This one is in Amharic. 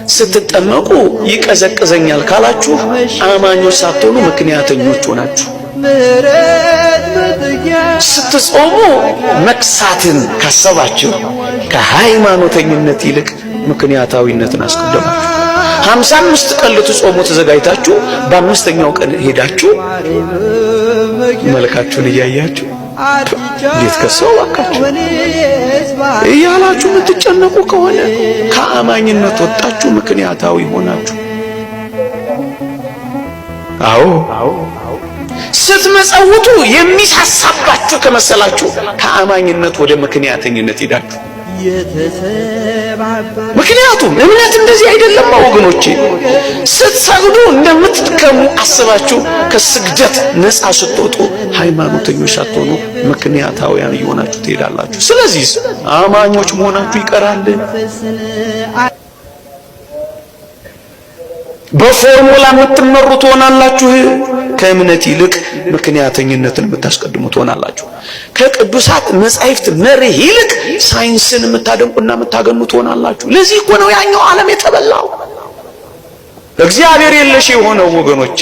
ስትጠመቁ ይቀዘቅዘኛል ካላችሁ አማኞች ሳትሆኑ ምክንያተኞች ሆናችሁ። ስትጾሙ መክሳትን ካሰባችሁ ከሃይማኖተኝነት ይልቅ ምክንያታዊነትን አስቀደማችሁ። 55 ቀን ልትጾሙ ተዘጋጅታችሁ በአምስተኛው ቀን ሄዳችሁ መልካችሁን እያያችሁ እንዴት ከሰው አካችሁ እያላችሁ የምትጨነቁ ከሆነ ከአማኝነት ወጣችሁ፣ ምክንያታዊ ሆናችሁ። አዎ ስትመጸውቱ የሚሳሳባችሁ ከመሰላችሁ ከአማኝነት ወደ ምክንያተኝነት ሄዳችሁ። ምክንያቱም እምነት እንደዚህ አይደለም ወገኖቼ። ስትሰግዱ እንደምትከሙ አስባችሁ ከስግደት ነፃ ስትወጡ ሃይማኖተኞች ሳትሆኑ ምክንያታውያን እየሆናችሁ ትሄዳላችሁ። ስለዚህ አማኞች መሆናችሁ ይቀራል። በፎርሙላ የምትመሩ ትሆናላችሁ። ከእምነት ይልቅ ምክንያተኝነትን የምታስቀድሙ ትሆናላችሁ። ከቅዱሳት መጻሕፍት መርህ ይልቅ ሳይንስን የምታደንቁና የምታገኑ ትሆናላችሁ። ለዚህ እኮ ነው ያኛው ዓለም የተበላው እግዚአብሔር የለሽ የሆነው ወገኖቼ።